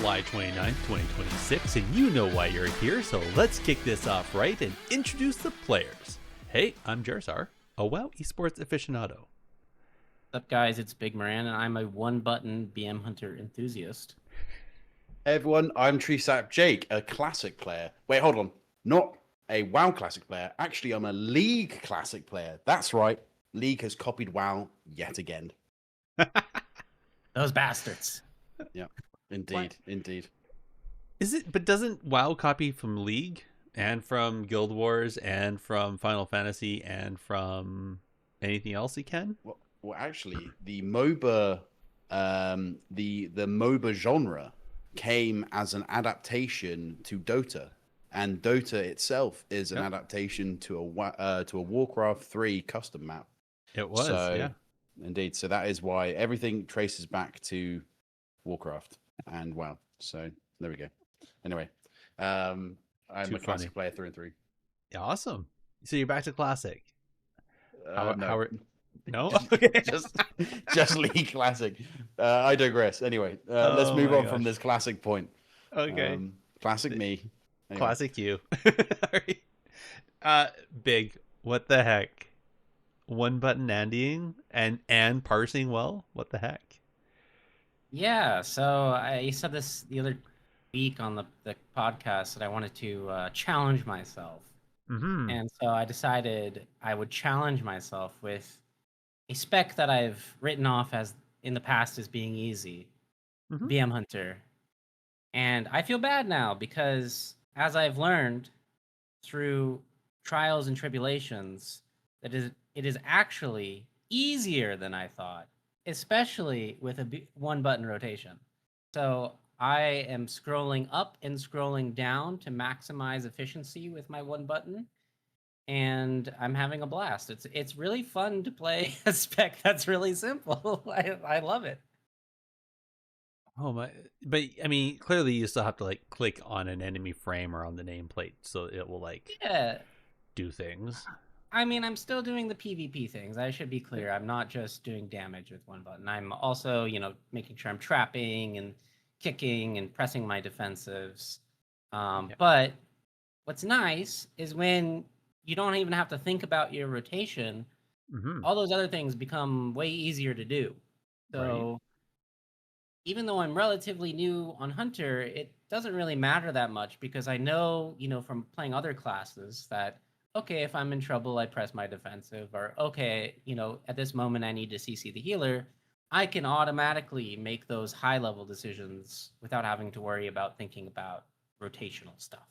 July 29th, 2026, and you know why you're here, so let's kick this off right and introduce the players. Hey, I'm Gerissar, a WoW esports aficionado. What's up, guys? It's Bigmoran, and I'm a one-button BM Hunter enthusiast. Hey everyone, I'm TreesapJake, a classic player. Wait, hold on. Not a WoW classic player. Actually, I'm a League classic player. That's right. League has copied WoW yet again. Those bastards. Yeah, indeed, indeed. But doesn't WoW copy from League and from Guild Wars and from Final Fantasy and from anything else he can? Well, actually, the MOBA, the MOBA genre came as an adaptation to Dota, and Dota itself is an adaptation to a Warcraft 3 custom map. It was, yeah, indeed. So that is why everything traces back to Warcraft and WoW. So there we go. Anyway, I'm a classic player through and through. Yeah, awesome. So you're back to classic. No, okay. just League classic. I digress. Anyway, let's move on from this classic point. Okay. Classic me. Anyway. Classic you. Big. What the heck? One button Andying and parsing well. What the heck? Yeah. So you said this the other week on the podcast that I wanted to challenge myself, and so I decided I would challenge myself with a spec that I've written off as in the past as being easy, BM Hunter. And I feel bad now because as I've learned through trials and tribulations, that it is actually easier than I thought, especially with a one-button rotation. So I am scrolling up and scrolling down to maximize efficiency with my one button, and I'm having a blast. It's really fun to play a spec that's really simple. I love it. Oh my! But I mean, clearly you still have to like click on an enemy frame or on the nameplate, so it will like do things. I mean, I'm still doing the PvP things. I should be clear. I'm not just doing damage with one button. I'm also, making sure I'm trapping and kicking and pressing my defensives. But what's nice is when you don't even have to think about your rotation, all those other things become way easier to do. So even though I'm relatively new on Hunter, it doesn't really matter that much because I know, from playing other classes that, okay, if I'm in trouble, I press my defensive, or okay, at this moment I need to CC the healer. I can automatically make those high-level decisions without having to worry about thinking about rotational stuff.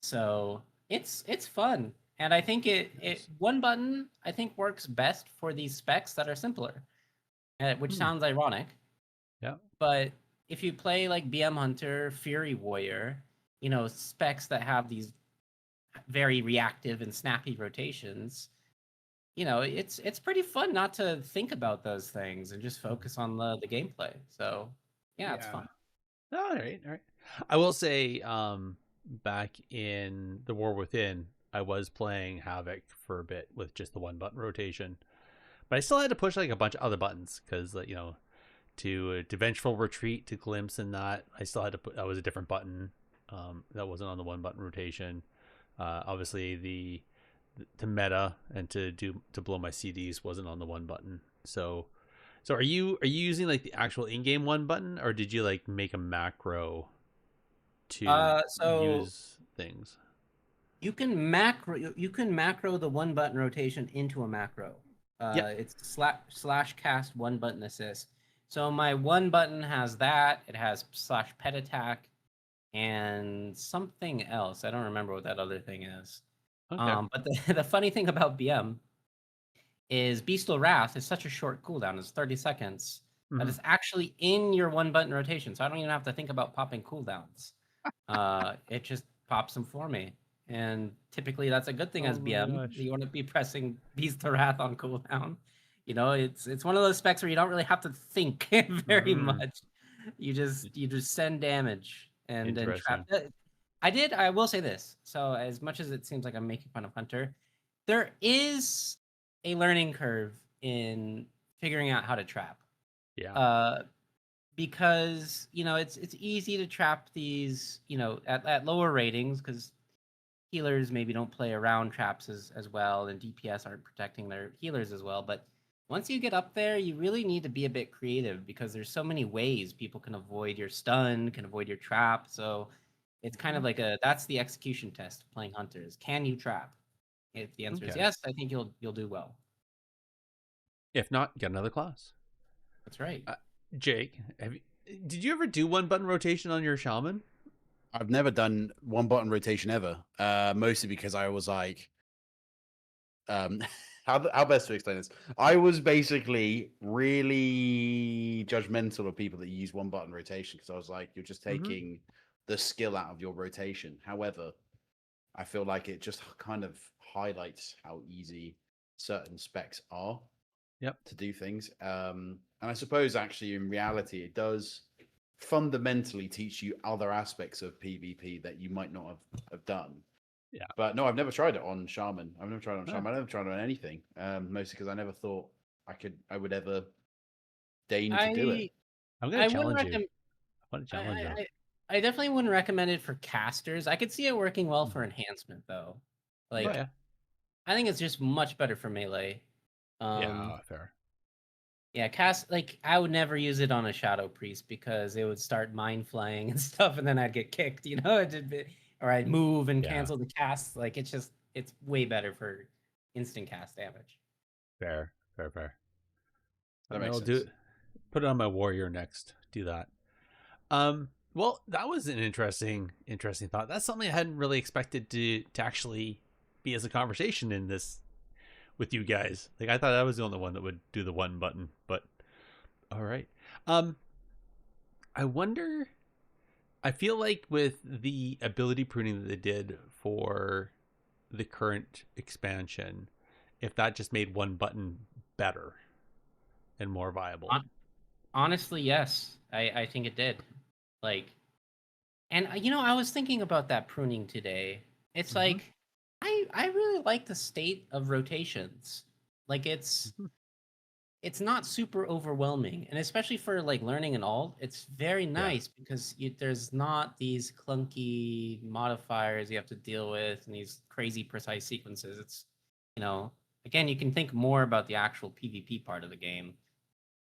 So it's fun. And I think it one button, I think, works best for these specs that are simpler, which sounds ironic. Yeah. But if you play like BM Hunter, Fury Warrior, specs that have these very reactive and snappy rotations, it's pretty fun not to think about those things and just focus on the gameplay. So yeah, it's fun. All right. I will say, back in the War Within, I was playing Havoc for a bit with just the one button rotation, but I still had to push like a bunch of other buttons because, to Vengeful Retreat, to Glimpse, and that I still had to put. That was a different button. That wasn't on the one button rotation. Obviously to meta and to blow my CDs wasn't on the one button. So are you using like the actual in-game one button, or did you like make a macro to use things? You can macro the one button rotation into a macro. It's slash cast one button assist. So my one button has that. It has slash pet attack and something else. I don't remember what that other thing is. Okay. But the funny thing about BM is Beastal Wrath is such a short cooldown. It's 30 seconds. That is actually in your one button rotation. So I don't even have to think about popping cooldowns. It just pops them for me. And typically that's a good thing as BM. You want to be pressing Beastal Wrath on cooldown. It's one of those specs where you don't really have to think very much. You just send damage and then trap. I will say this. So as much as it seems like I'm making fun of Hunter, there is a learning curve in figuring out how to trap. Yeah. because it's easy to trap these at lower ratings because healers maybe don't play around traps as well, and DPS aren't protecting their healers as well. But once you get up there, you really need to be a bit creative because there's so many ways people can avoid your stun, can avoid your trap. So it's kind of like that's the execution test of playing hunters. Can you trap? If the answer is Okay. yes, I think you'll do well. If not, get another class. That's right. Jake, did you ever do one button rotation on your shaman? I've never done one button rotation ever. Mostly because I was like, how best to explain this? I was basically really judgmental of people that use one button rotation because I was like, you're just taking the skill out of your rotation. However, I feel like it just kind of highlights how easy certain specs are. Yep. To do things. And I suppose actually in reality it does fundamentally teach you other aspects of PvP that you might not have done. Yeah. But no, I've never tried it on Shaman. I've never tried it on Oh. Shaman. I've never tried it on anything. Mostly because I never thought I would ever deign to do it. I'm gonna challenge you. recommend. I want to challenge you. I definitely wouldn't recommend it for casters. I could see it working well for enhancement though. Like, Oh, yeah. I think it's just much better for melee. Yeah, fair. Yeah, I would never use it on a shadow priest because it would start mind flaying and stuff, and then I'd get kicked. Or I'd move and cancel the cast. Like it's way better for instant cast damage. Fair. That makes I'll sense. do it. Put it on my warrior next. Do that. Well, that was an interesting thought. That's something I hadn't really expected to actually be as a conversation in this with you guys. Like I thought I was the only one that would do the one button, but all right. I wonder. I feel like with the ability pruning that they did for the current expansion, if that just made one button better and more viable. Honestly, yes, I think it did. Like, and I was thinking about that pruning today. It's like I really like the state of rotations. Like it's not super overwhelming, and especially for like learning an alt, it's very nice because there's not these clunky modifiers you have to deal with and these crazy precise sequences. It's again, you can think more about the actual PvP part of the game,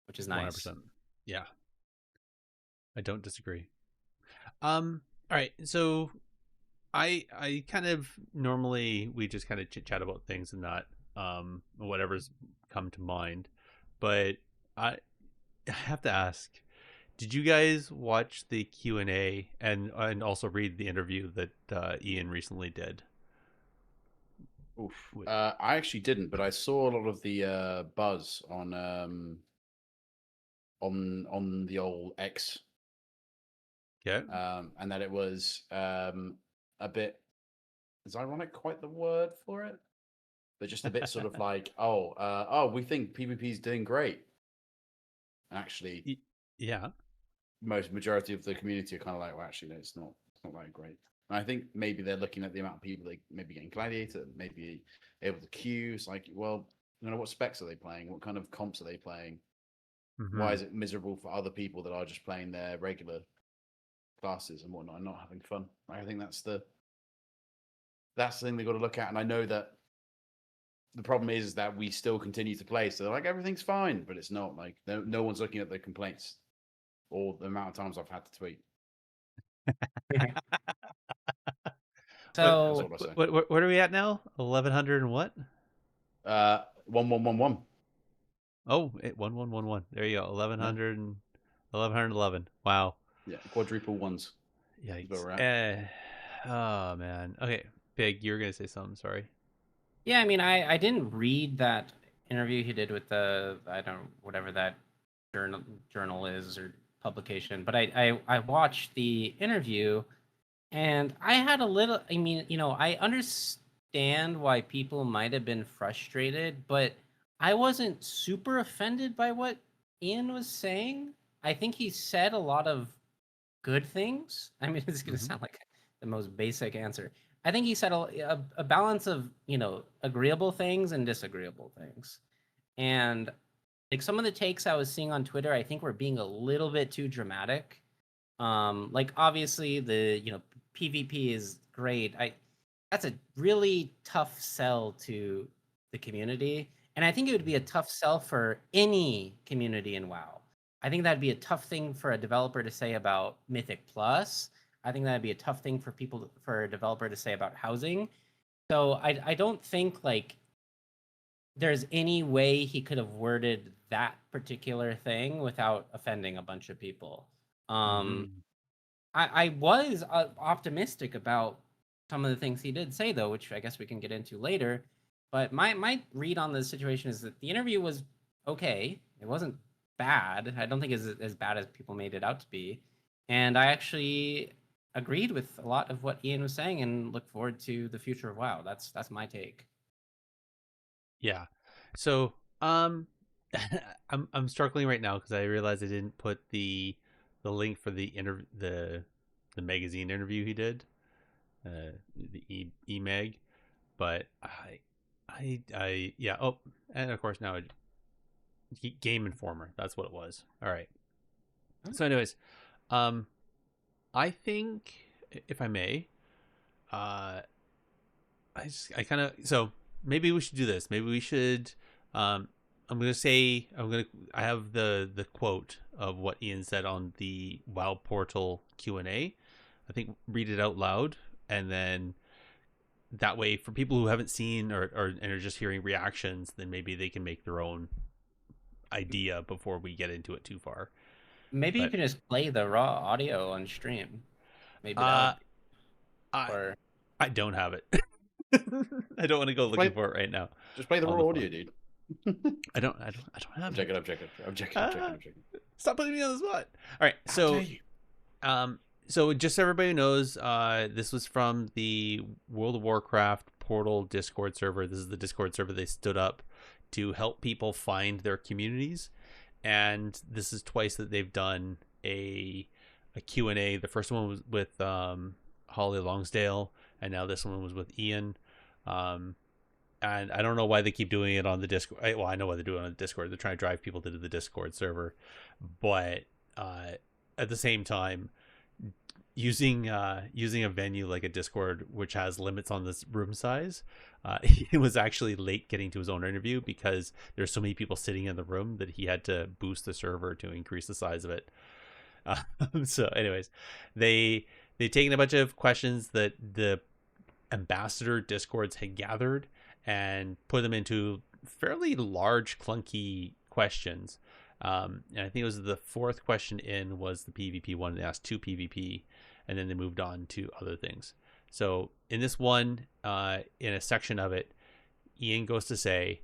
which is nice. 100%. Yeah, I don't disagree. All right, so I kind of normally we just kind of chit chat about things and not whatever's come to mind, but I have to ask, did you guys watch the Q&A and also read the interview that Ian recently did? Oof. I actually didn't, but I saw a lot of the buzz on the old X. Okay. And that it was a bit, is ironic quite the word for it? But just a bit sort of like, we think PvP is doing great. Actually, yeah, majority of the community are kind of like, well, actually, no, it's not that great. And I think maybe they're looking at the amount of people they maybe getting gladiator, maybe able to queue. It's like, well, what specs are they playing? What kind of comps are they playing? Why is it miserable for other people that are just playing their regular classes and whatnot and not having fun? I think that's the thing they've got to look at. And I know that the problem is that we still continue to play, so like everything's fine, but it's not. Like no one's looking at the complaints or the amount of times I've had to tweet. So what are we at now? 1100 and what? 1111. Oh, 1111. There you go. 1100 and 1111. Wow. Yeah, quadruple ones. Yikes. Oh man. Okay, Big, you were gonna say something. Sorry. Yeah, I mean, I didn't read that interview he did with whatever that journal is or publication, but I watched the interview, and I had a little. I mean, I understand why people might have been frustrated, but I wasn't super offended by what Ian was saying. I think he said a lot of good things. I mean, it's going to sound like the most basic answer. I think he said a balance of agreeable things and disagreeable things, and like some of the takes I was seeing on Twitter, I think were being a little bit too dramatic. Like obviously the PvP is great. That's a really tough sell to the community, and I think it would be a tough sell for any community in WoW. I think that'd be a tough thing for a developer to say about Mythic Plus. I think that'd be a tough thing for a developer to say about housing. So I don't think like there's any way he could have worded that particular thing without offending a um people. Mhm. I was optimistic about some of the things he did say, though, which I guess we can get into later. But my read on the situation is that the interview was okay. It wasn't bad. I don't think it's as bad as people made it out to be. And I actually agreed with a lot of what Ian was saying and look forward to the future of WoW. That's my take. Yeah. So, I'm struggling right now because I realized I didn't put the link for the magazine interview he did, the e-mag, but yeah. Oh, and of course now Game Informer. That's what it was. All right. So, anyways, um, I think if I may, uh, I kind of so maybe we should do this. Maybe we should. Um, I have the quote of what Ian said on the WoW Portal Q&A. I think read it out loud, and then that way for people who haven't seen or and are just hearing reactions, then maybe they can make their own idea before we get into it too far. Maybe you But can just play the raw audio on stream. Maybe that uh, would be, I or I don't have it. I don't want to go looking for it right now. Just play the On raw the audio, fly. dude. I don't have it. I'm checking. Stop putting me on the spot. All right, How so dare you? so just so everybody knows, this was from the World of Warcraft Portal Discord server. This is the Discord server they stood up to help people find their communities, and this is twice that they've done a Q&A. The first one was with Holly Longsdale, and now this one was with Ian. And I don't know why they keep doing it on the Discord. Well, I know why they're doing it on the Discord. They're trying to drive people to the Discord server, but at the same time, using a venue like a Discord, which has limits on this room size, he was actually late getting to his own interview because there's so many people sitting in the room that he had to boost the server to increase the size of it. So, anyways, they taken a bunch of questions that the ambassador Discords had gathered and put them into fairly large, clunky questions. And I think it was the fourth question in was the PvP one. They asked 2 PvP, and then they moved on to other things. So in this one, in a section of it, Ian goes to say,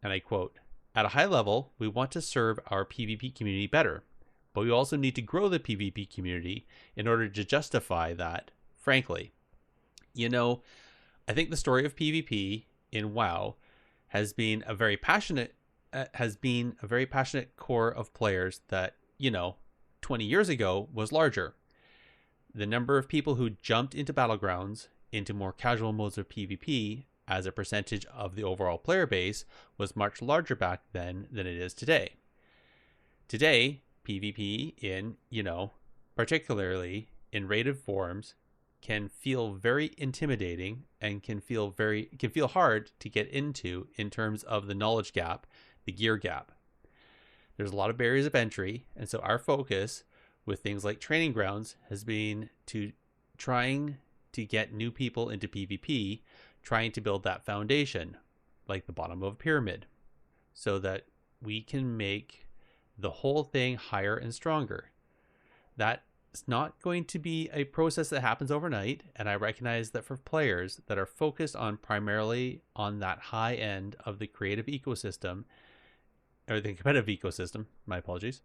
and I quote, "At a high level, we want to serve our PvP community better, but we also need to grow the PvP community in order to justify that, frankly. I think the story of PvP in WoW has been a very passionate core of players that 20 years ago was larger. The number of people who jumped into battlegrounds into more casual modes of PvP as a percentage of the overall player base was much larger back then than it is today. Today, PvP in particularly in rated forms can feel very intimidating and can feel hard to get into in terms of the knowledge gap, the gear gap. There's a lot of barriers of entry, and so our focus with things like training grounds has been to trying to get new people into PvP, trying to build that foundation, like the bottom of a pyramid, so that we can make the whole thing higher and stronger. That it's not going to be a process that happens overnight, and I recognize that for players that are focused on primarily on that high end of the creative ecosystem, or the competitive ecosystem, my apologies,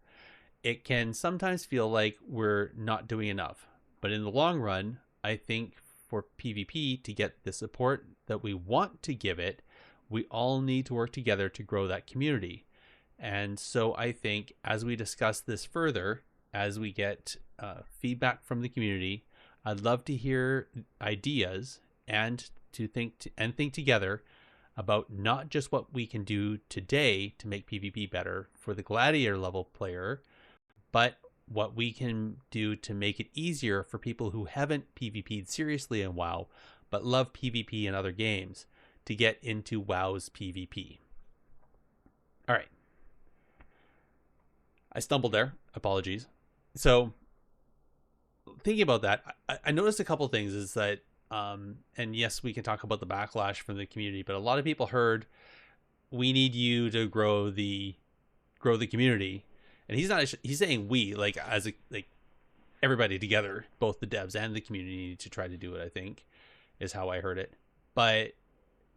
it can sometimes feel like we're not doing enough. But in the long run, I think for PvP to get the support that we want to give it, we all need to work together to grow that community. And so I think as we discuss this further, as we get feedback from the community, I'd love to hear ideas and to think together about not just what we can do today to make PvP better for the gladiator level player, but what we can do to make it easier for people who haven't PvP'd seriously in WoW, but love PvP in other games, to get into WoW's PvP. All right. I stumbled there. Apologies. So, thinking about that, I noticed a couple things is that, and yes, we can talk about the backlash from the community, but a lot of people heard, we need you to grow the community. And he's saying we, like, as a, like, everybody together, both the devs and the community need to try to do it, I think, is how I heard it. But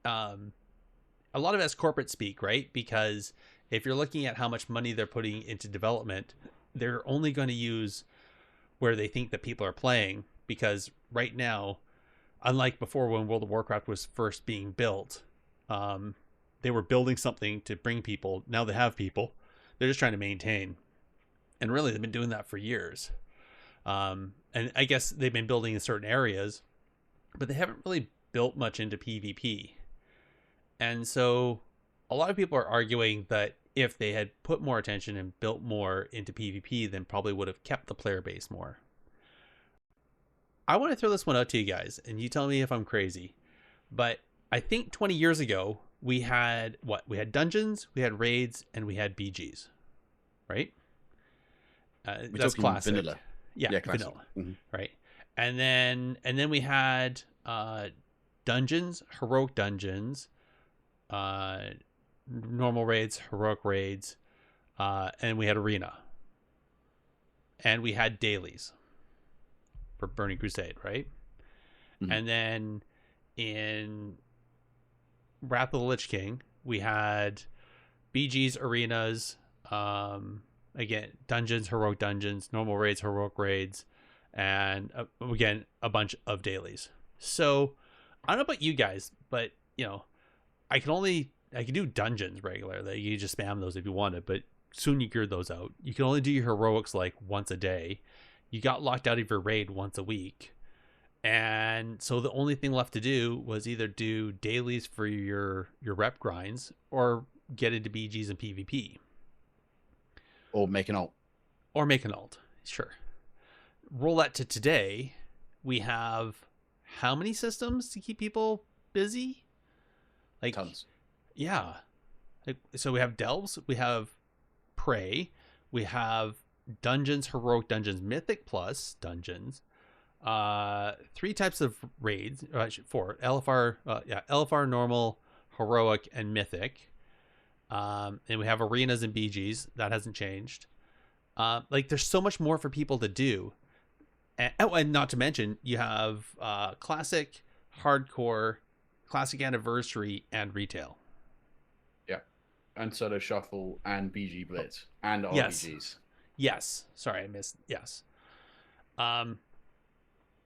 a lot of that's corporate speak, right? Because if you're looking at how much money they're putting into development, they're only going to use where they think that people are playing. Because right now, unlike before when World of Warcraft was first being built, they were building something to bring people. Now they have people. They're just trying to maintain. And really, they've been doing that for years. And I guess they've been building in certain areas, but they haven't really built much into PvP. And so a lot of people are arguing that if they had put more attention and built more into PvP, then probably would have kept the player base more. I want to throw this one out to you guys, and you tell me if I'm crazy. But I think 20 years ago, we had what? We had dungeons, we had raids, and we had BGs, right? That's classic. Vanilla. Yeah, classic. vanilla, Mm-hmm. right? And then we had dungeons, heroic dungeons, normal raids, heroic raids, and we had arena, and we had dailies for Burning Crusade, right? Mm-hmm. And then in Wrath of the Lich King, we had BGs, arenas, again, dungeons, heroic dungeons, normal raids, heroic raids, and again, a bunch of dailies. So I don't know about you guys, but I can do dungeons regularly. You just spam those if you wanted, but soon you geared those out. You can only do your heroics like once a day. You got locked out of your raid once a week. And so the only thing left to do was either do dailies for your rep grinds or get into BGs and PvP. Or make an alt. Sure. Roll that to today. We have how many systems to keep people busy? Like tons. Yeah. So we have delves, we have prey, we have dungeons, heroic dungeons, mythic plus dungeons, 3 types of raids, 4, LFR, LFR, normal, heroic, and mythic. And we have arenas and BGs. That hasn't changed. There's so much more for people to do. And not to mention, you have classic, hardcore, classic anniversary, and retail. Yeah. And solo shuffle and BG blitz and RPGs. Yes. Sorry, I missed. Yes.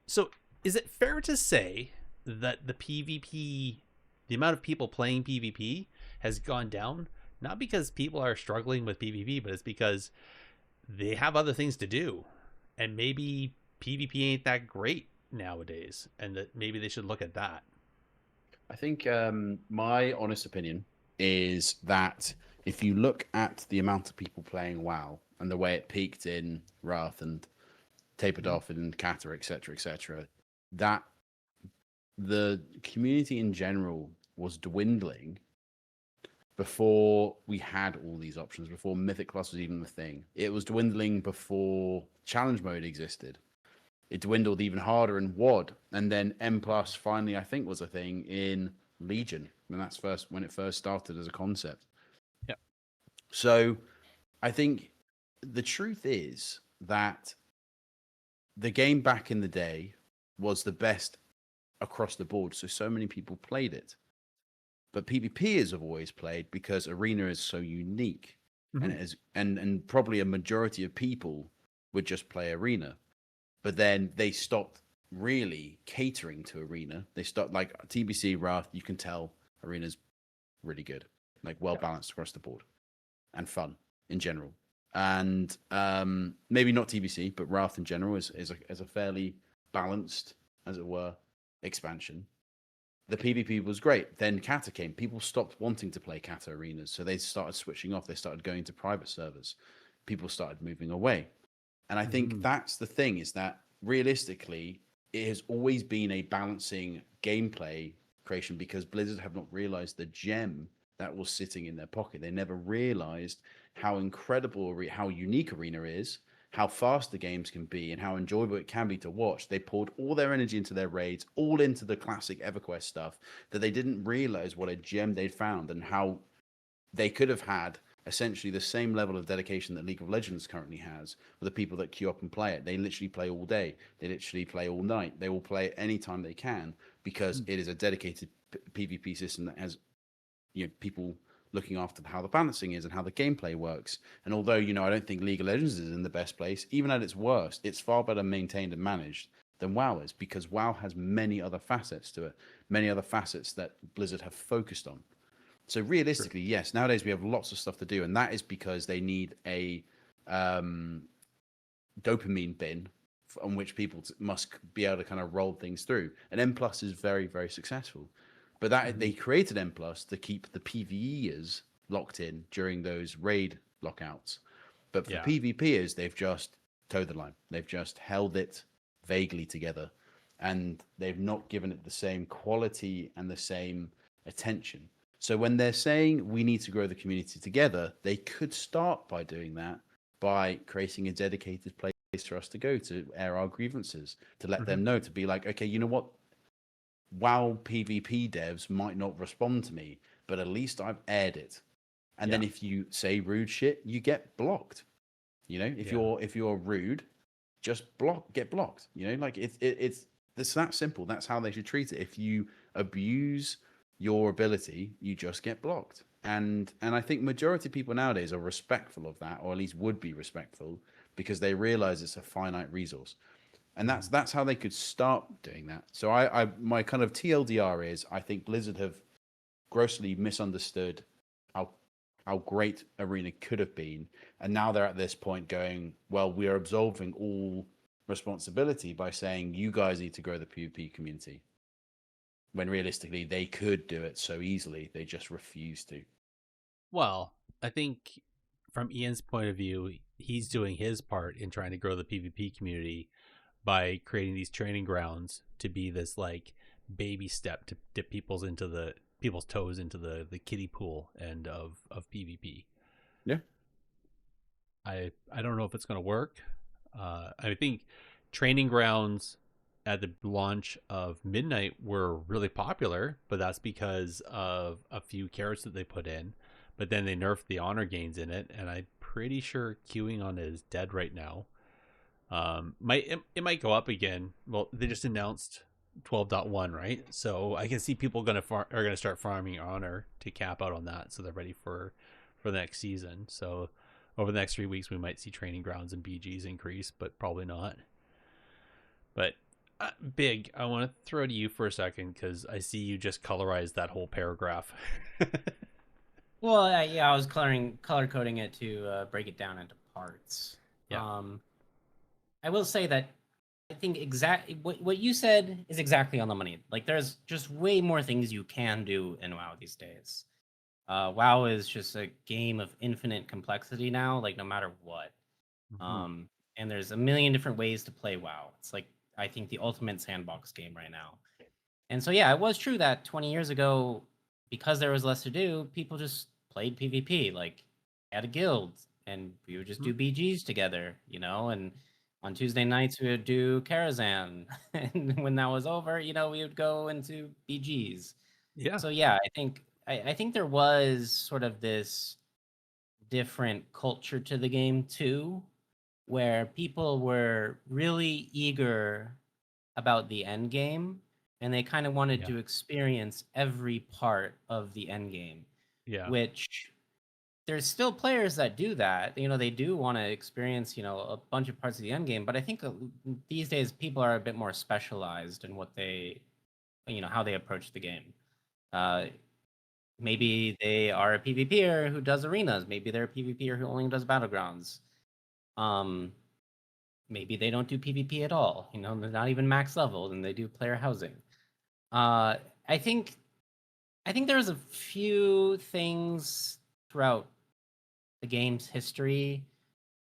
So is it fair to say that the PvP, the amount of people playing PvP has gone down, not because people are struggling with PvP, but it's because they have other things to do, and maybe PvP ain't that great nowadays, and that maybe they should look at that? I think my honest opinion is that if you look at the amount of people playing WoW and the way it peaked in Wrath and tapered off in Cata, etc., that the community in general was dwindling before we had all these options, before Mythic Plus was even the thing. It was dwindling before Challenge Mode existed. It dwindled even harder in WoD, and then M Plus finally, I think, was a thing in Legion, when it first started as a concept. Yeah. So I think the truth is that the game back in the day was the best across the board, so many people played it. But PvPers have always played because Arena is so unique, and it is, and probably a majority of people would just play Arena. But then they stopped really catering to Arena. They stopped, like TBC, Wrath, you can tell Arena's really good, like well balanced across the board, and fun in general. And maybe not TBC, but Wrath in general is a fairly balanced, as it were, expansion. the PvP was great. Then Kata came. People stopped wanting to play Kata arenas, so they started switching off. They started going to private servers. People started moving away. And I think that's the thing, is that realistically, it has always been a balancing gameplay creation, because Blizzard have not realized the gem that was sitting in their pocket. They never realized how incredible, how unique Arena is, how fast the games can be, and how enjoyable it can be to watch. They poured all their energy into their raids, all into the classic EverQuest stuff, that they didn't realize what a gem they'd found, and how they could have had essentially the same level of dedication that League of Legends currently has for the people that queue up and play it. They literally play all day. They literally play all night. They will play it anytime they can, because it is a dedicated PvP system that has, people looking after how the balancing is and how the gameplay works. And although, I don't think League of Legends is in the best place, even at its worst, it's far better maintained and managed than WoW is, because WoW has many other facets to it, many other facets that Blizzard have focused on. So realistically, yes, nowadays we have lots of stuff to do, and that is because they need a dopamine bin on which people must be able to kind of roll things through. And M Plus is very, very successful. But that they created M Plus to keep the PvEers locked in during those raid lockouts. But for PvPers, they've just towed the line. They've just held it vaguely together, and they've not given it the same quality and the same attention. So when they're saying we need to grow the community together, they could start by doing that, by creating a dedicated place for us to go to air our grievances, to let them know, to be like, okay, you know what? WoW PvP devs might not respond to me, but at least I've aired it. And then if you say rude shit, you get blocked. If you're rude, just get blocked. Like it's that simple. That's how they should treat it. If you abuse your ability, you just get blocked. And I think majority of people nowadays are respectful of that, or at least would be respectful, because they realize it's a finite resource. And that's how they could start doing that. So I my kind of TLDR is, I think Blizzard have grossly misunderstood how great Arena could have been, and now they're at this point going, well, we are absolving all responsibility by saying you guys need to grow the PvP community, when realistically they could do it so easily. They just refuse to. Well, I think from Ian's point of view, he's doing his part in trying to grow the PvP community by creating these training grounds to be this like baby step to dip people's toes into the kiddie pool end of PvP. Yeah. I don't know if it's going to work. I think training grounds at the launch of Midnight were really popular, but that's because of a few carrots that they put in. But then they nerfed the honor gains in it, and I'm pretty sure queuing on it is dead right now. It might go up again. Well, they just announced 12.1, right? So I can see people are gonna start farming honor to cap out on that, so they're ready for the next season. So over the next 3 weeks, we might see training grounds and BGs increase, but probably not. But Big, I want to throw to you for a second, because I see you just colorized that whole paragraph. Well, I was color coding it to break it down into parts. Yeah. I will say that I think exactly what you said is exactly on the money. Like, there's just way more things you can do in WoW these days. WoW is just a game of infinite complexity now, like no matter what. And there's a million different ways to play WoW. It's like, I think, the ultimate sandbox game right now. And so, yeah, it was true that 20 years ago, because there was less to do, people just played PvP. Like, had a guild, and we would just do BGs together, and on Tuesday nights we would do Karazhan, and when that was over, we would go into BGs. Yeah. So yeah, I think there was sort of this different culture to the game too, where people were really eager about the end game, and they kind of wanted to experience every part of the end game. Yeah. Which there's still players that do that. They do want to experience, a bunch of parts of the end game, but I think these days people are a bit more specialized in what they, how they approach the game. Maybe they are a PvPer who does arenas. Maybe they're a PvPer who only does battlegrounds. Maybe they don't do PvP at all. They're not even max level, and they do player housing. I think there's a few things throughout the game's history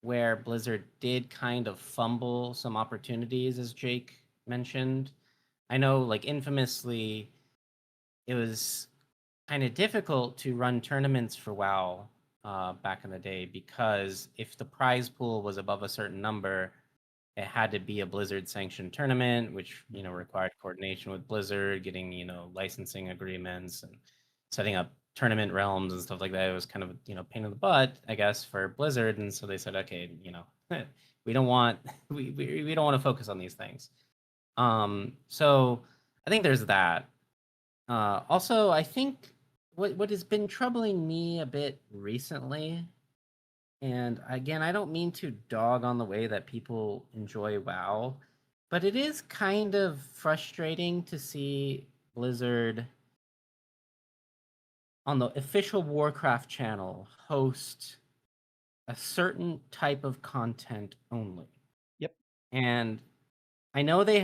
where Blizzard did kind of fumble some opportunities, as Jake mentioned. I know, like, infamously, it was kind of difficult to run tournaments for WoW back in the day, because if the prize pool was above a certain number, it had to be a Blizzard sanctioned tournament, which, required coordination with Blizzard, getting, licensing agreements and setting up tournament realms and stuff like that. It was kind of, pain in the butt, I guess, for Blizzard. And so they said, okay, we don't want, we don't want to focus on these things. So I think there's that. Also, I think what has been troubling me a bit recently, and again, I don't mean to dog on the way that people enjoy WoW, but it is kind of frustrating to see Blizzard on the official Warcraft channel host a certain type of content only. Yep. And I know they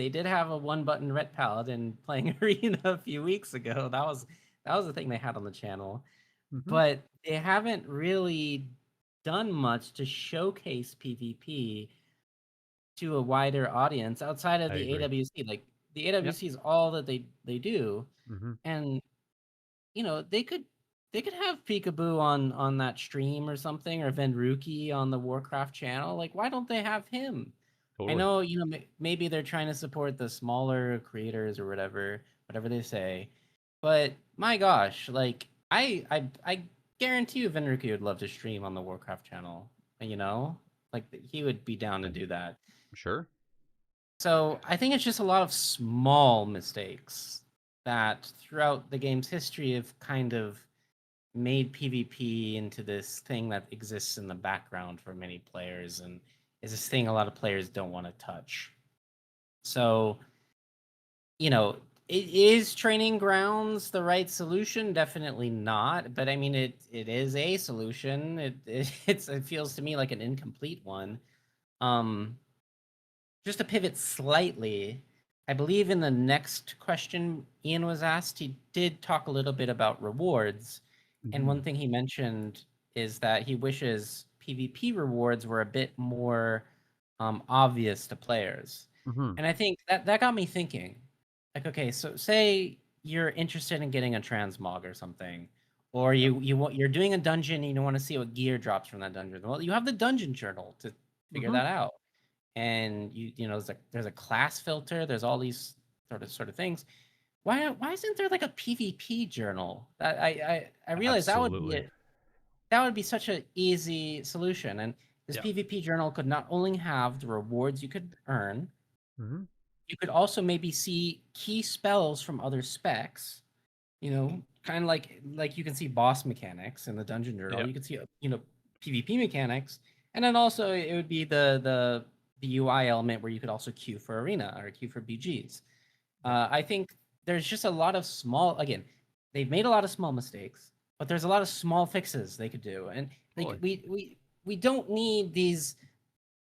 did have a one button Ret Paladin playing Arena a few weeks ago. That was the thing they had on the channel. Mm-hmm. But they haven't really done much to showcase PvP to a wider audience outside of the AWC. Like, the AWC is all that they do. Mm-hmm. And they could have Peekaboo on that stream or something, or Venruki on the Warcraft channel. Like, why don't they have him? Totally. I know, maybe they're trying to support the smaller creators or whatever they say, but my gosh, like, I guarantee you Venruki would love to stream on the Warcraft channel. Like, he would be down to do that. Sure. So I think it's just a lot of small mistakes that throughout the game's history have kind of made PvP into this thing that exists in the background for many players, and is this thing a lot of players don't want to touch. So, is training grounds the right solution? Definitely not. But I mean, it is a solution. It feels to me like an incomplete one. Just to pivot slightly, I believe in the next question Ian was asked, he did talk a little bit about rewards. Mm-hmm. And one thing he mentioned is that he wishes PvP rewards were a bit more obvious to players. Mm-hmm. And I think that got me thinking. Like, okay, so say you're interested in getting a transmog or something, or you're doing a dungeon and you want to see what gear drops from that dungeon. Well, you have the dungeon journal to figure that out. And there's a class filter. There's all these sort of things. Why isn't there like a PvP journal? I realize Absolutely. that would be such an easy solution. And this PvP journal could not only have the rewards you could earn, you could also maybe see key spells from other specs. Kind of like you can see boss mechanics in the dungeon journal. You can see PvP mechanics, and then also it would be the UI element where you could also queue for arena or queue for BGs. I think there's just a lot of they've made a lot of small mistakes, but there's a lot of small fixes they could do. And like, we don't need these,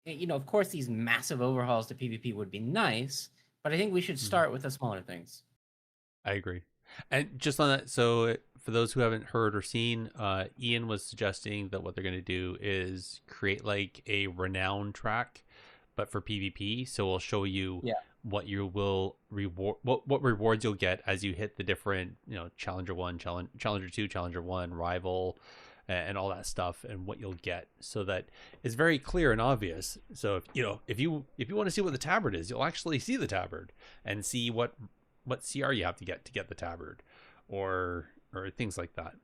of course, these massive overhauls to PvP would be nice, but I think we should start with the smaller things. I agree. And just on that, so for those who haven't heard or seen, Ian was suggesting that what they're going to do is create like a Renown track, but for PvP. So we'll show you what you will reward, what rewards you'll get as you hit the different, Challenger 1, Challenger 2, Challenger 1, Rival, and all that stuff, and what you'll get, so that it's very clear and obvious. So if you want to see what the tabard is, you'll actually see the tabard and see what CR you have to get the tabard, or things like that.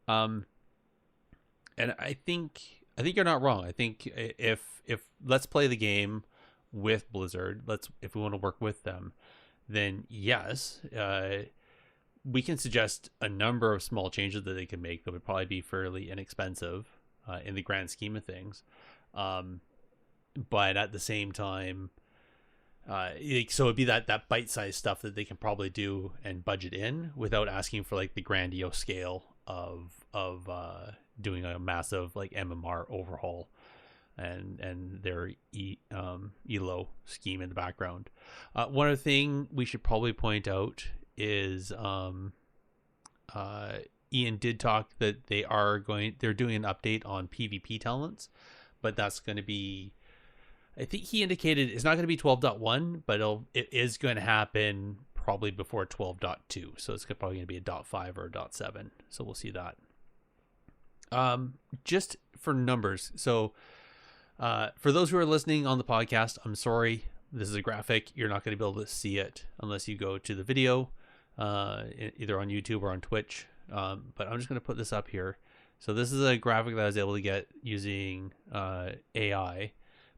And I think you're not wrong. I think if let's play the game with Blizzard, if we want to work with them, then yes, we can suggest a number of small changes that they can make that would probably be fairly inexpensive in the grand scheme of things. But at the same time, so it'd be that bite-sized stuff that they can probably do and budget in without asking for like the grandiose scale of doing a massive like MMR overhaul and their ELO scheme in the background. One other thing we should probably point out is Ian did talk that they're doing an update on PvP talents, but that's going to be, I think he indicated it's not going to be 12.1, but it is going to happen probably before 12.2. So it's probably going to be a .5 or a .7. So we'll see that. Just for numbers. So for those who are listening on the podcast, I'm sorry. This is a graphic. You're not going to be able to see it unless you go to the video, either on YouTube or on Twitch. But I'm just going to put this up here. So this is a graphic that I was able to get using AI,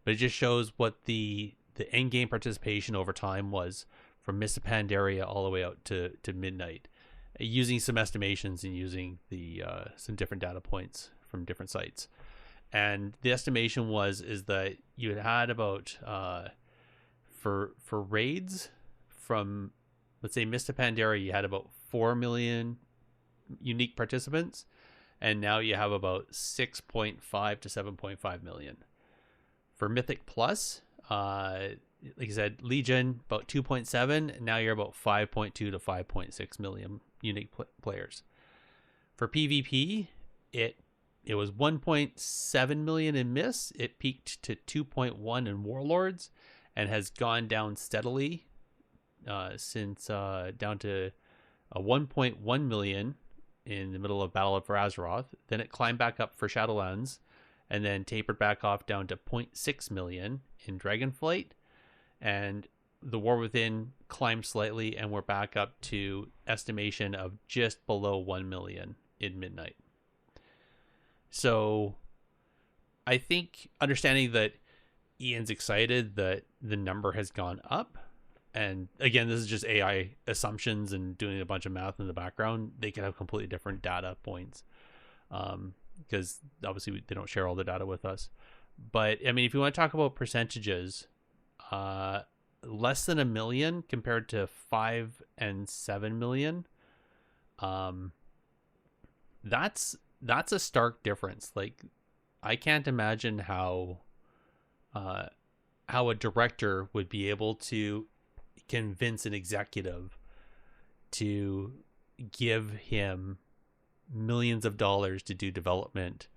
but it just shows what the end game participation over time was from Mists of Pandaria all the way out to midnight, using some estimations and using the some different data points from different sites. And the estimation is that you had about for raids from, let's say, Mists of Pandaria, you had about 4 million unique participants, and now you have about 6.5 to 7.5 million. For Mythic Plus, like I said, Legion about 2.7, now you're about 5.2 to 5.6 million unique players. For PvP, it was 1.7 million in Mists. It peaked to 2.1 in Warlords and has gone down steadily since down to 1.1 million in the middle of Battle of Azeroth. Then it climbed back up for Shadowlands and then tapered back off down to 0.6 million in Dragonflight. And the War Within climbed slightly, and we're back up to estimation of just below 1 million in Midnight. So I think understanding that Ian's excited that the number has gone up, and again, this is just AI assumptions and doing a bunch of math in the background. They could have completely different data points because obviously they don't share all the data with us. But I mean, if you want to talk about percentages, less than 1 million compared to 5 and 7 million. That's a stark difference. Like, I can't imagine how a director would be able to convince an executive to give him millions of dollars to do development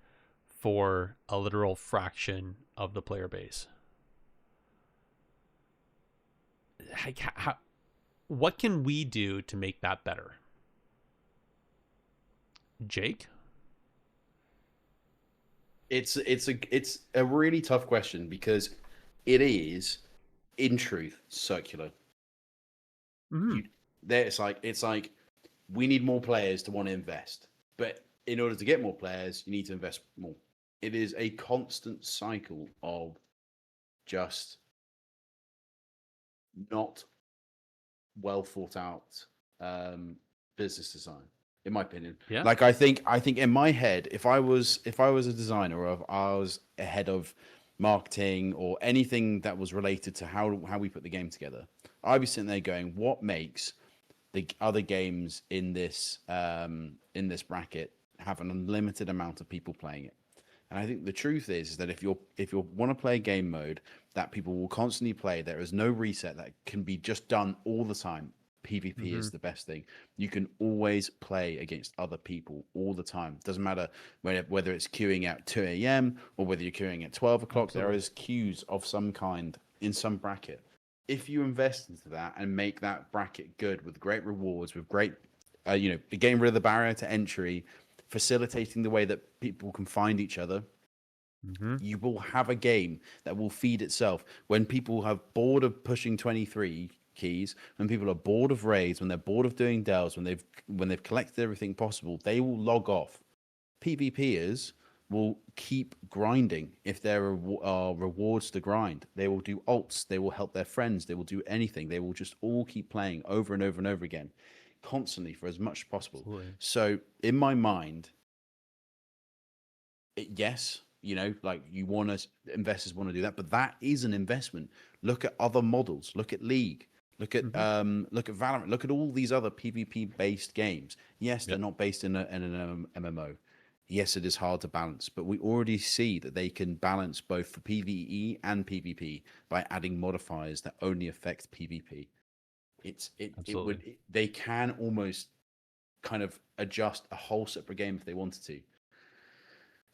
for a literal fraction of the player base. What can we do to make that better? Jake? It's a really tough question because it is, in truth, circular. Mm-hmm. It's like we need more players to want to invest, but in order to get more players, you need to invest more. It is a constant cycle of just not well thought out business design, in my opinion. Yeah. Like I think in my head, if I was a designer or if I was a head of marketing or anything that was related to how we put the game together, I'd be sitting there going, what makes the other games in this bracket have an unlimited amount of people playing it? And I think the truth is that if you want to play a game mode that people will constantly play, there is no reset that can be just done all the time. PvP is the best thing. You can always play against other people all the time. Doesn't matter whether it's queuing at 2 a.m. or whether you're queuing at 12 o'clock. Absolutely. There is queues of some kind in some bracket. If you invest into that and make that bracket good with great rewards, with great, getting rid of the barrier to entry, facilitating the way that people can find each other, you will have a game that will feed itself. When people have bored of pushing 23 keys, when people are bored of raids, when they're bored of doing delves, when they've collected everything possible, they will log off. PvPers will keep grinding. If there are rewards to grind, they will do alts, they will help their friends, they will do anything. They will just all keep playing over and over and over again, constantly, for as much as possible. Absolutely. So in my mind, yes, like investors want to do that, but that is an investment. Look at other models. Look at League. Look at Valorant. Look at all these other PvP based games. Yes, they're not based in an MMO. Yes, it is hard to balance, but we already see that they can balance both for PvE and PvP by adding modifiers that only affect PvP. Absolutely. They can almost kind of adjust a whole separate game if they wanted to.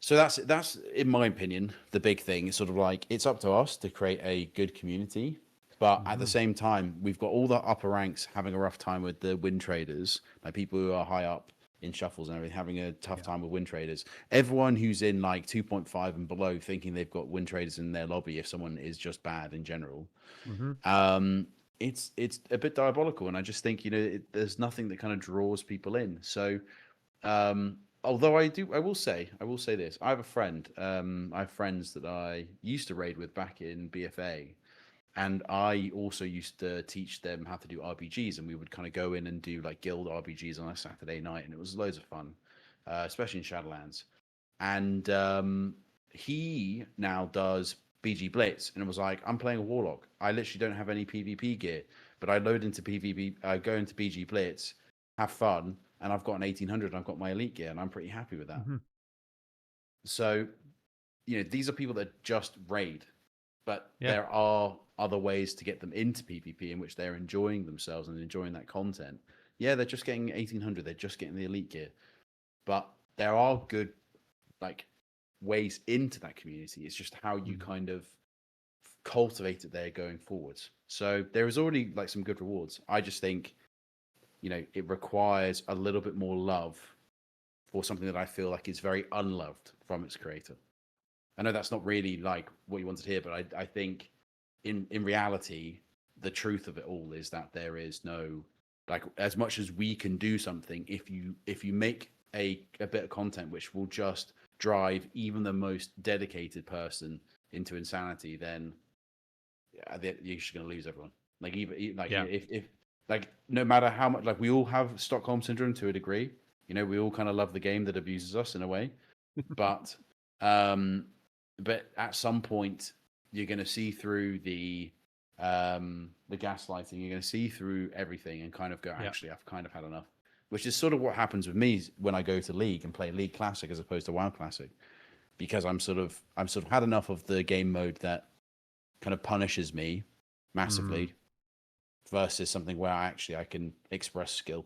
So that's in my opinion the big thing. It's sort of like it's up to us to create a good community, but at the same time we've got all the upper ranks having a rough time with the win traders, like people who are high up in shuffles and everything having a tough time with win traders. Everyone who's in like 2.5 and below thinking they've got win traders in their lobby if someone is just bad in general. It's a bit diabolical, and I just think there's nothing that kind of draws people in. So although I will say this. I have a friend. I have friends that I used to raid with back in BFA, and I also used to teach them how to do RPGs, and we would kind of go in and do like guild RPGs on a Saturday night, and it was loads of fun, especially in Shadowlands. And he now does BG Blitz, and it was like, I'm playing a Warlock. I literally don't have any PvP gear, but I load into PvP, go into BG Blitz, have fun, and I've got an 1800, and I've got my elite gear, and I'm pretty happy with that. So, these are people that just raid, but there are other ways to get them into PvP in which they're enjoying themselves and enjoying that content. Yeah, they're just getting 1800, they're just getting the elite gear, but there are good like ways into that community. It's just how you kind of cultivate it there going forwards. So there is already like some good rewards. I just think it requires a little bit more love for something that I feel like is very unloved from its creator. I know that's not really like what you wanted to hear, but I think in reality, the truth of it all is that there is no, like, as much as we can do something, if you make a bit of content which will just drive even the most dedicated person into insanity, then you're just going to lose everyone. Like even like if like no matter how much, like, we all have Stockholm syndrome to a degree. We all kind of love the game that abuses us in a way, but at some point you're going to see through the gaslighting. You're going to see through everything and kind of go, actually, I've kind of had enough. Which is sort of what happens with me when I go to League and play League Classic as opposed to WoW Classic, because I'm sort of had enough of the game mode that kind of punishes me massively versus something where I can express skill.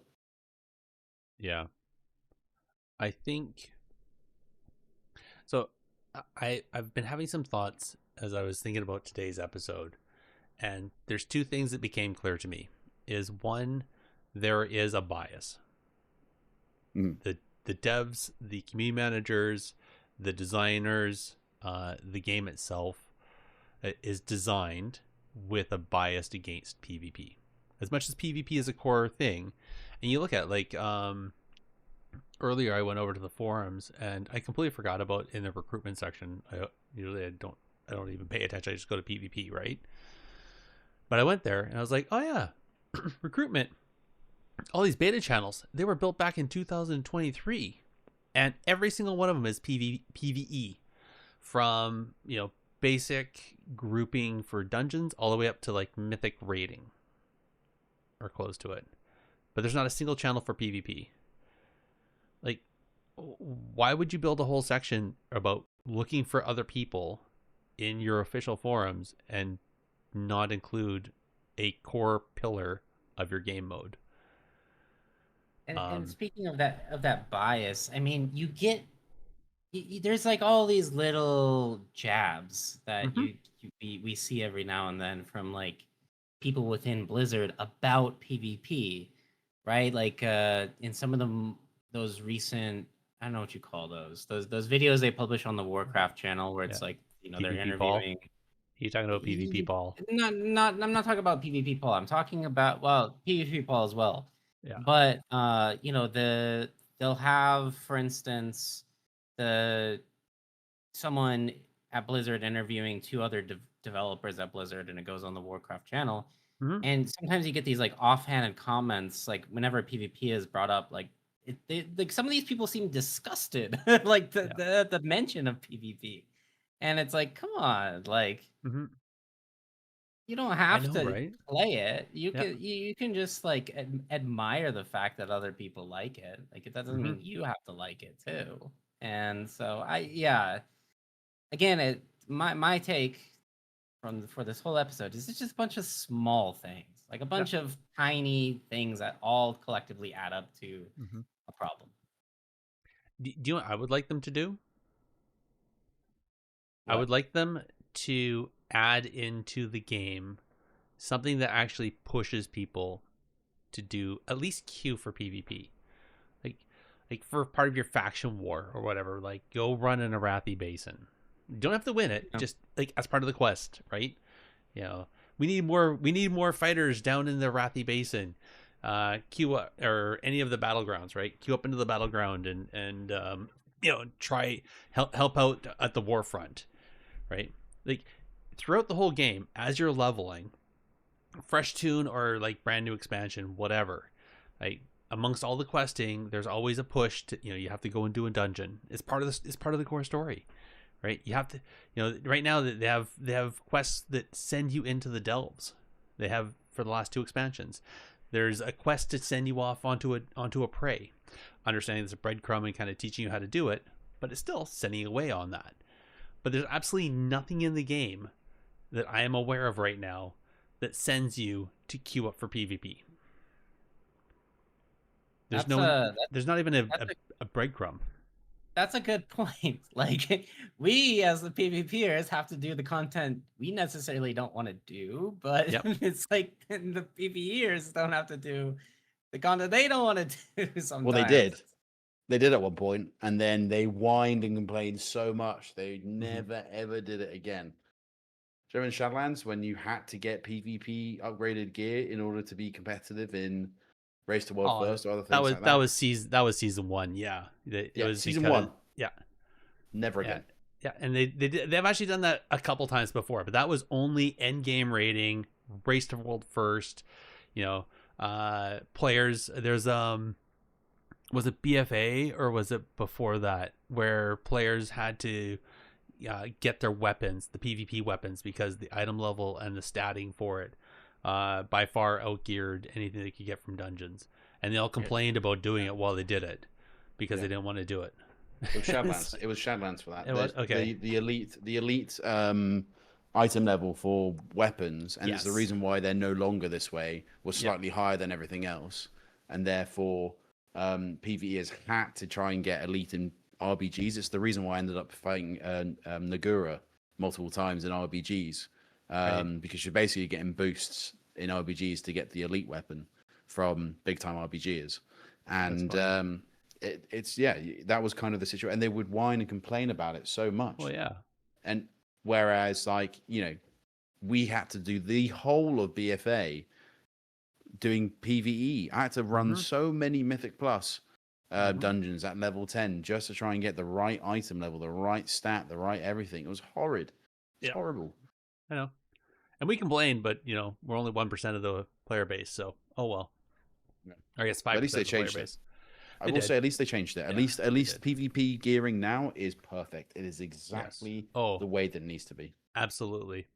Yeah. I think so. I've been having some thoughts as I was thinking about today's episode, and there's two things that became clear to me. Is one, there is a bias. The devs, the community managers, the designers, the game itself is designed with a bias against PvP. As much as PvP is a core thing, and you look at like earlier I went over to the forums and I completely forgot about in the recruitment section. I don't even pay attention. I just go to PvP, right? But I went there and I was like, oh yeah, recruitment. All these beta channels, they were built back in 2023, and every single one of them is PvE, from basic grouping for dungeons all the way up to like mythic raiding or close to it. But there's not a single channel for PvP. Like, why would you build a whole section about looking for other people in your official forums and not include a core pillar of your game mode? And speaking of that bias, I mean, there's like all these little jabs that we see every now and then from like people within Blizzard about PvP, right? Like in some of those recent, I don't know what you call those videos they publish on the Warcraft channel where it's like PvP they're interviewing. Paul? You're talking about PvP Paul? Not I'm not talking about PvP Paul. I'm talking about PvP Paul as well. Yeah. But they'll have, for instance, someone at Blizzard interviewing two other developers at Blizzard, and it goes on the Warcraft channel. And sometimes you get these like offhanded comments, like whenever PvP is brought up, like like some of these people seem disgusted, like the mention of PvP, and it's like, come on, like. You don't have to play it. You can just like admire the fact that other people like it. Like that doesn't mean you have to like it too. And so again, my take for this whole episode is it's just a bunch of small things. Like a bunch of tiny things that all collectively add up to a problem. Do you know what I would like them to do? What? I would like them to add into the game something that actually pushes people to do at least queue for PvP. Like for part of your faction war or whatever, like go run in a Arathi Basin. You don't have to win it, just like as part of the quest, right? You know, we need more fighters down in the Arathi Basin. Queue up, or any of the battlegrounds, right? Queue up into the battleground and try help out at the war front, right? Like throughout the whole game, as you're leveling, fresh tune or like brand new expansion, whatever, like amongst all the questing, there's always a push to, you have to go and do a dungeon. It's part of this. It's part of the core story, right? You have to, right now that they have quests that send you into the delves. They have for the last 2 expansions. There's a quest to send you off onto a prey. Understanding there's a breadcrumb and kind of teaching you how to do it, but it's still sending you away on that. But there's absolutely nothing in the game that I am aware of right now that sends you to queue up for PvP. There's not even a breadcrumb. That's a good point. Like, we as the PvPers have to do the content we necessarily don't want to do, but it's like the PvEers don't have to do the content they don't want to do sometimes. Well, they did. They did at one point, and then they whined and complained so much they never ever did it again. Do you remember in Shadowlands when you had to get PvP upgraded gear in order to be competitive in Race to World First or other things that was season 1. Yeah, it was season 1. Yeah, never again. Yeah, and they've actually done that a couple times before, but that was only end game rating, Race to World First. Players. There's was it BFA or was it before that where players had to get their weapons, the PvP weapons, because the item level and the statting for it by far outgeared anything they could get from dungeons, and they all complained about doing it while they did it because they didn't want to do it. It was Shadowlands. It was Shadowlands for that. It was? Okay. The elite item level for weapons, and it's the reason why they're no longer this way, was slightly higher than everything else, and therefore PvEers had to try and get elite in RBGs. It's the reason why I ended up fighting Nagura multiple times in RBGs, because you're basically getting boosts in RBGs to get the elite weapon from big time RBGers, and that was kind of the situation. And they would whine and complain about it so much. Well, yeah, and whereas we had to do the whole of BFA doing PvE. I had to run so many Mythic Plus dungeons at level 10 just to try and get the right item level, the right stat, the right everything. It was horrid. It's horrible. I know. And we complain, but we're only 1% of the player base, so oh well. Yeah. Or I guess 5% at least they of the player changed base. I will say at least they changed it. At least PvP gearing now is perfect. It is exactly the way that it needs to be. Absolutely.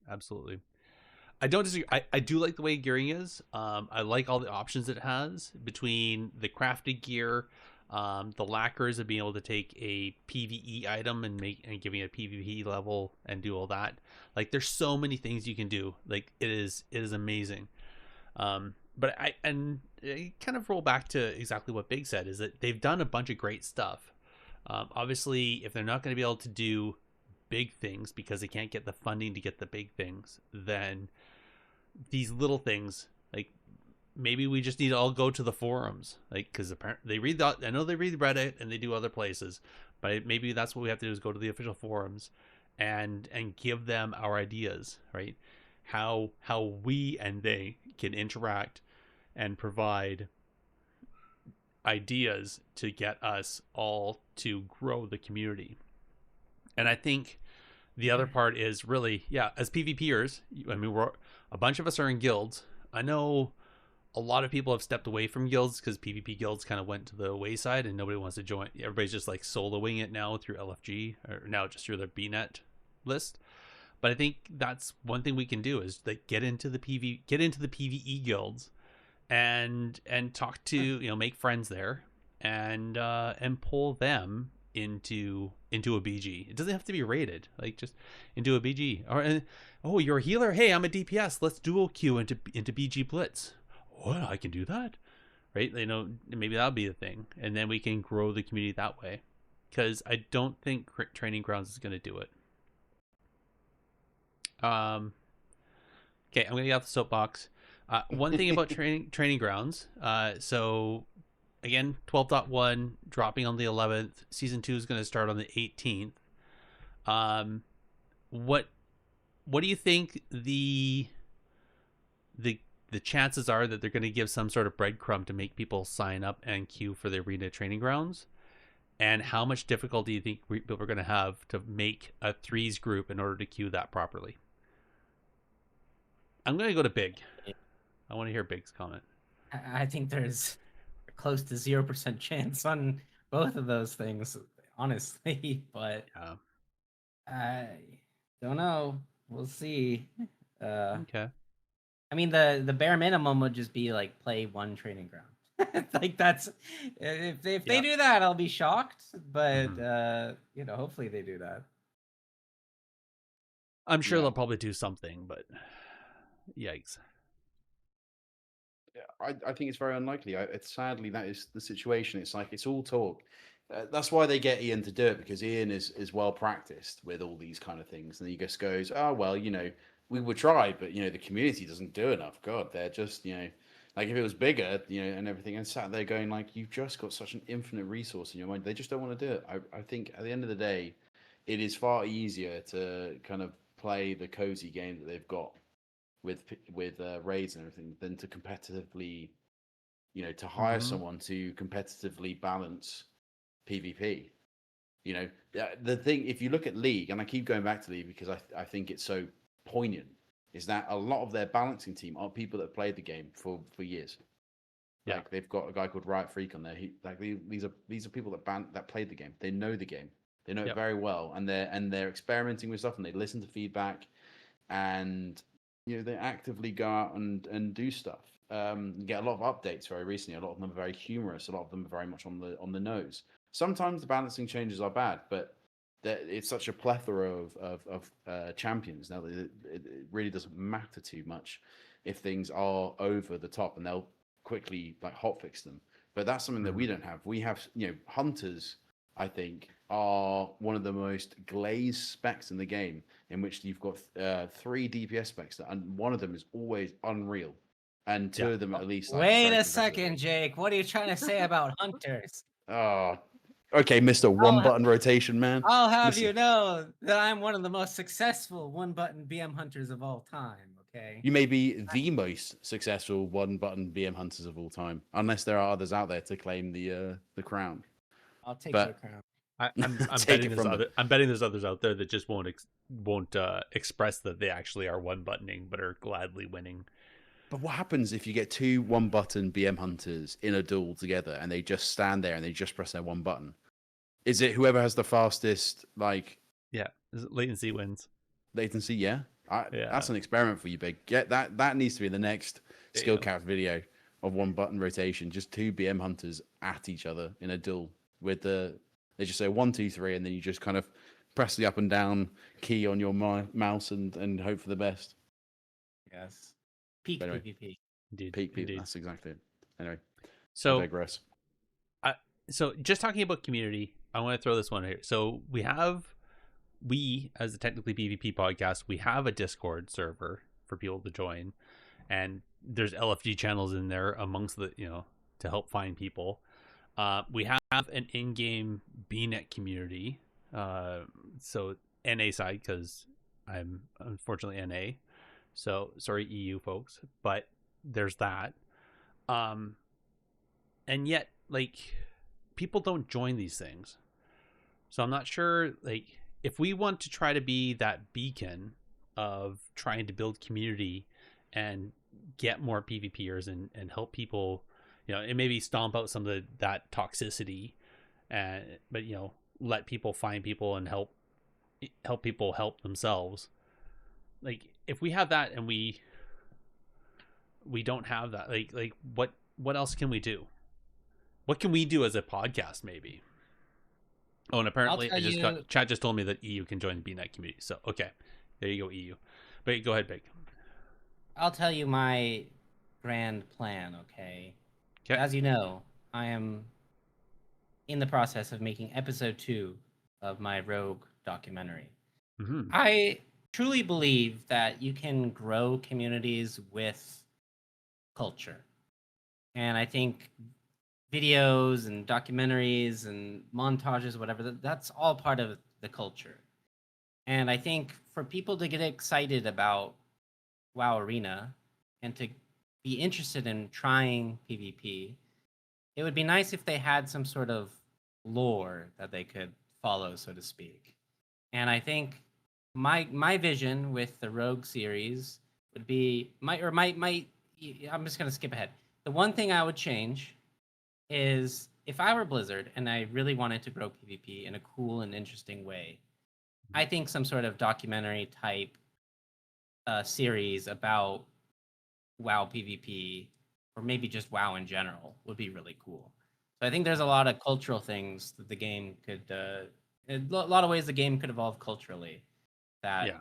I don't disagree. I do like the way gearing is. I like all the options it has between the crafted gear, the lacquers of being able to take a PvE item and giving it a PvP level and do all that. Like there's so many things you can do. Like it is amazing. But I kind of roll back to exactly what Big said, is that they've done a bunch of great stuff. Obviously, if they're not going to be able to do big things because they can't get the funding to get the big things, then these little things, like maybe we just need to all go to the forums, like, because apparently they read that. I know they read Reddit and they do other places, but maybe that's what we have to do, is go to the official forums and give them our ideas, right? How we and they can interact and provide ideas to get us all to grow the community. And I think the other part is really, as PvPers, I mean, a bunch of us are in guilds. I know a lot of people have stepped away from guilds because PvP guilds kind of went to the wayside and nobody wants to join. Everybody's just like soloing it now through LFG, or now just through their BNet list. But I think that's one thing we can do, is like get into the PvE guilds and talk to, make friends there and pull them into a BG. It doesn't have to be rated, like just into a BG. Or oh, you're a healer. Hey, I'm a DPS. Let's dual queue into BG Blitz. What? I can do that, right? You know, maybe that'll be the thing, and then we can grow the community that way. Because I don't think Training Grounds is going to do it. Okay, I'm gonna get off the soapbox. One thing about training grounds. So again, 12.1 dropping on the 11th. Season 2 is going to start on the 18th. What do you think the chances are that they're going to give some sort of breadcrumb to make people sign up and queue for the arena training grounds? And how much difficulty do you think people are going to have to make a threes group in order to queue that properly? I'm going to go to Big. I want to hear Big's comment. I think there's close to 0% chance on both of those things, honestly. But Yeah. I don't know. We'll see. Okay. I mean, the bare minimum would just be like play one training ground. Like that's if they do that, I'll be shocked. But you know, hopefully they do that. I'm sure they'll probably do something, but yikes. Yeah, I think it's very unlikely. Sadly, that is the situation. It's like it's all talk. That's why they get Ian to do it, because Ian is well practiced with all these kind of things, and he just goes, "Oh well, you know, we would try, but you know, the community doesn't do enough. God, they're just, you know, like if it was bigger, you know, and everything." And sat there going, like, you've just got such an infinite resource in your mind. They just don't want to do it. I think at the end of the day, it is far easier to kind of play the cozy game that they've got with raids and everything than to competitively, you know, to hire someone to competitively balance PvP. You know, the thing, if you look at League, and I keep going back to League because I think it's so poignant, is that a lot of their balancing team are people that have played the game for years. Yeah. Like they've got a guy called Riot Freak on there. These are people that played the game. They know the game. They know it very well, and they're experimenting with stuff, and they listen to feedback, and you know, they actively go out and do stuff. Get a lot of updates very recently. A lot of them are very humorous. A lot of them are very much on the nose. Sometimes the balancing changes are bad, but it's such a plethora of champions now that it really doesn't matter too much if things are over the top, and they'll quickly like hotfix them. But that's something that we don't have. We have, you know, hunters, I think, are one of the most glazed specs in the game, in which you've got 3 DPS specs, and one of them is always unreal, and 2 of them at least. Wait a second, Jake. What are you trying to say about hunters? Oh, okay, Mr. One-button rotation man. I'll have you know that I'm one of the most successful one-button BM hunters of all time. Okay. You may be the most successful one-button BM hunters of all time, unless there are others out there to claim the crown. I'll take your crown. I'm betting there's others out there that just won't express that they actually are one buttoning, but are gladly winning. But what happens if you get 2 one-button BM hunters in a duel together, and they just stand there and they just press their one button? Is it whoever has the fastest, like... Yeah, latency wins. Latency, yeah? That's an experiment for you, Big. Get that needs to be the next skill cap video of one-button rotation. Just 2 BM hunters at each other in a duel with they just say 1, 2, 3, and then you just kind of press the up and down key on your mouse and hope for the best. Yes. Peak PvP. Indeed. Peak PvP. That's exactly it. Anyway, so I digress. So just talking about community, I want to throw this one here. So we, as a Technically PvP podcast, we have a Discord server for people to join, and there's LFG channels in there amongst the, you know, to help find people. We have an in-game BNet community, so NA side, because I'm unfortunately NA, so sorry EU folks, but there's that. And yet, like, people don't join these things, so I'm not sure, like, if we want to try to be that beacon of trying to build community and get more PvPers and help people, you know, and maybe stomp out some of that toxicity, but, you know, let people find people and help people help themselves. Like, if we have that and we don't have that, like what else can we do? What can we do as a podcast, maybe? Oh, and I'll apparently tell you. chat just told me that EU can join the BNet community. So okay, there you go, EU. But go ahead, Big. I'll tell you my grand plan. Okay. Okay. As you know, I am in the process of making episode 2 of my Rogue documentary. Mm-hmm. I truly believe that you can grow communities with culture. And I think videos and documentaries and montages, whatever, that's all part of the culture. And I think for people to get excited about WoW Arena and to be interested in trying PvP, it would be nice if they had some sort of lore that they could follow, so to speak. And I think my vision with the Rogue series would be my I'm just gonna skip ahead. The one thing I would change is if I were Blizzard and I really wanted to grow PvP in a cool and interesting way, I think some sort of documentary type series about WoW PvP or maybe just WoW in general would be really cool. So I think there's a lot of cultural things that the game could, a lot of ways the game could evolve culturally that Yeah.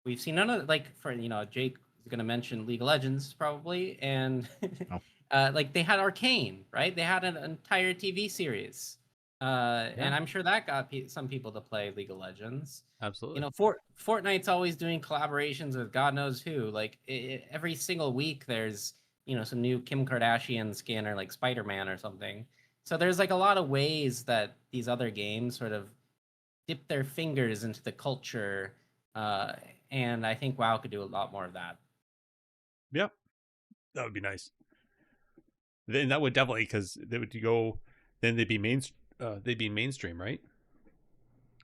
we've seen. None of like for Jake is going to mention League of Legends probably, and Oh. like they had Arcane, right? They had an entire TV series, and I'm sure that got some people to play League of Legends. Absolutely. Fortnite's always doing collaborations with God knows who. Like every single week, there's some new Kim Kardashian skin or like Spider-Man or something. So there's like a lot of ways that these other games sort of dip their fingers into the culture, uh, and I think WoW could do a lot more of that. Yeah, that would be nice. Then that would definitely, because they would go, then they'd be mainstream, right?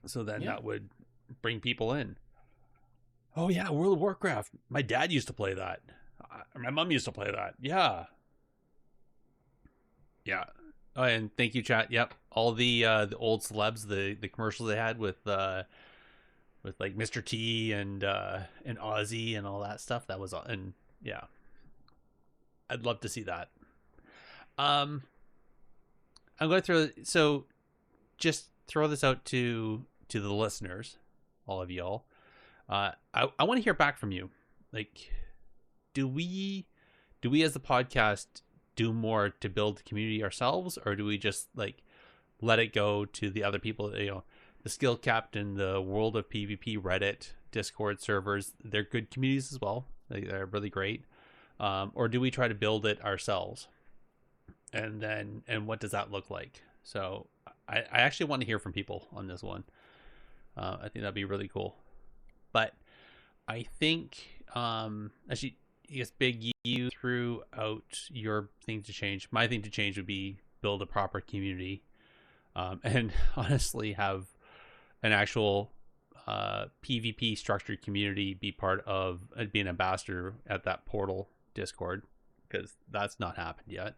So then Yeah. that would bring people in. Oh yeah, World of Warcraft. My dad used to play that. My mom used to play that. Yeah, yeah. Oh, and thank you, chat. Yep, all the old celebs, the commercials they had with like Mr. T and Ozzy and all that stuff. That was and yeah, I'd love to see that. Um, I'm going through. So just throw this out to the listeners, all of y'all. I want to hear back from you. Like, do we as the podcast do more to build the community ourselves, or do we just like let it go to the other people? The Skill Captain, the World of PvP Reddit, Discord servers. They're good communities as well. They're really great. Or do we try to build it ourselves? And what does that look like? So I actually want to hear from people on this one. I think that'd be really cool. But I think actually, I guess Big, you threw out your thing to change. My thing to change would be build a proper community, and honestly have an actual PvP structured community be part of be an ambassador at that portal Discord, because that's not happened yet.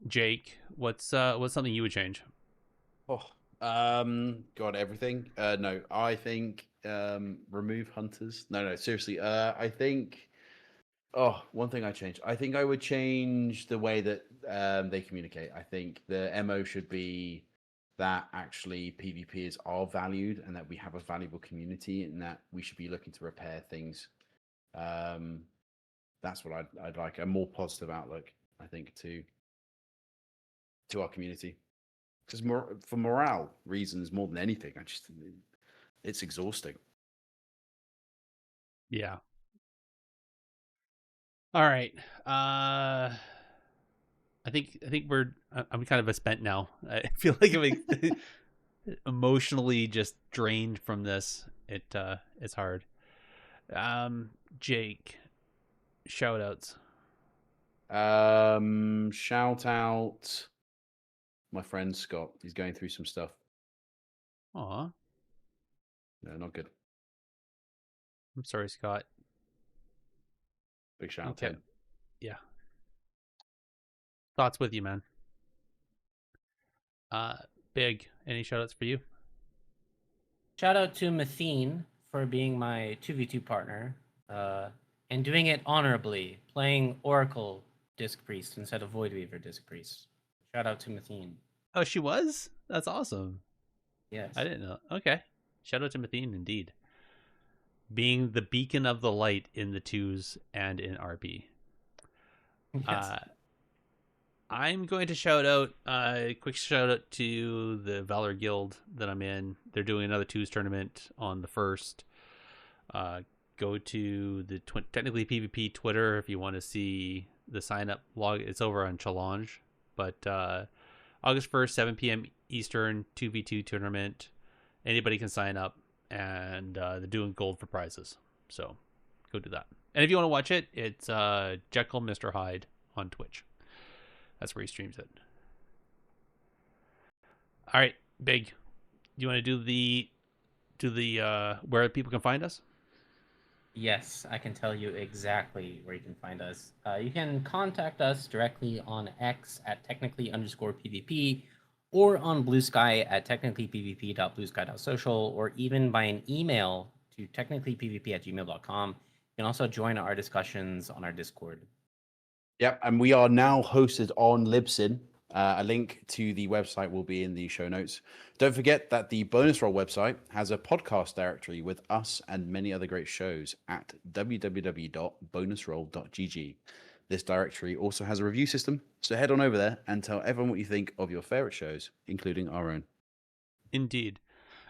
Jake, what's something you would change? Oh, God, everything. No, I think remove hunters. No, seriously. I think. Oh, one thing I changed. I think I would change the way that they communicate. I think the MO should be that actually PvPers are valued and that we have a valuable community and that we should be looking to repair things. That's what I'd like, a more positive outlook, I think, to our community. Because for morale reasons more than anything, it's exhausting. Yeah. All right. I think I'm kind of a spent now. I feel like I'm emotionally just drained from this. It's hard. Jake, shout outs. Shout out my friend Scott. He's going through some stuff. Aw, No, not good. I'm sorry, Scott. Big shout out to Okay. him. Yeah. Thoughts with you, man. Big, any shout outs for you? Shout out to Mathene for being my 2v2 partner, and doing it honorably, playing Oracle Disc Priest instead of Void Weaver Disc Priest. Shout out to Mathene. Oh, she was? That's awesome. Yes. I didn't know. Okay. Shout out to Mathene, indeed. Being the beacon of the light in the twos and in RP. Yes. I'm going to shout out a quick shout out to the Valor Guild that I'm in. They're doing another twos tournament on the 1st. Go to the Technically PvP Twitter if you want to see the sign up log. It's over on Challenge. But August 1st, 7 p.m. Eastern, 2v2 tournament. Anybody can sign up, and they're doing gold for prizes. So go do that. And if you want to watch it, it's Jekyll Mr. Hyde on Twitch. That's where he streams it. All right, Big. Do you want to do the where people can find us? Yes, I can tell you exactly where you can find us. You can contact us directly on X at technically_PvP, or on Blue Sky at technicallypvp.bluesky.social, or even by an email to technicallypvp@gmail.com. You can also join our discussions on our Discord. Yep, and we are now hosted on Libsyn. A link to the website will be in the show notes. Don't forget that the Bonus Roll website has a podcast directory with us and many other great shows at www.bonusroll.gg. This directory also has a review system, so head on over there and tell everyone what you think of your favorite shows, including our own. Indeed.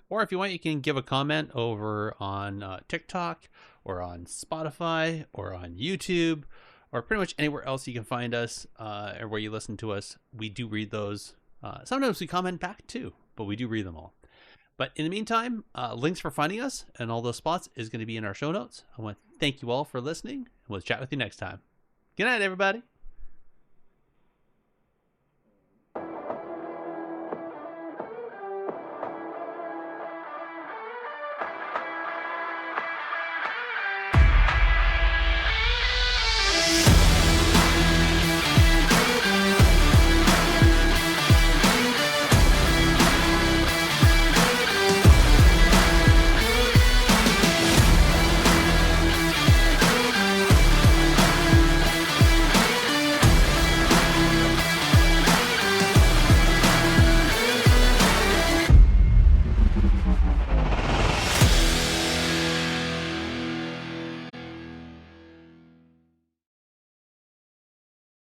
Or if you want, you can give a comment over on TikTok or on Spotify or on YouTube, or pretty much anywhere else you can find us, or where you listen to us. We do read those. Sometimes we comment back too, but we do read them all. But in the meantime, links for finding us and all those spots is going to be in our show notes. I want to thank you all for listening, and we'll chat with you next time. Good night, everybody.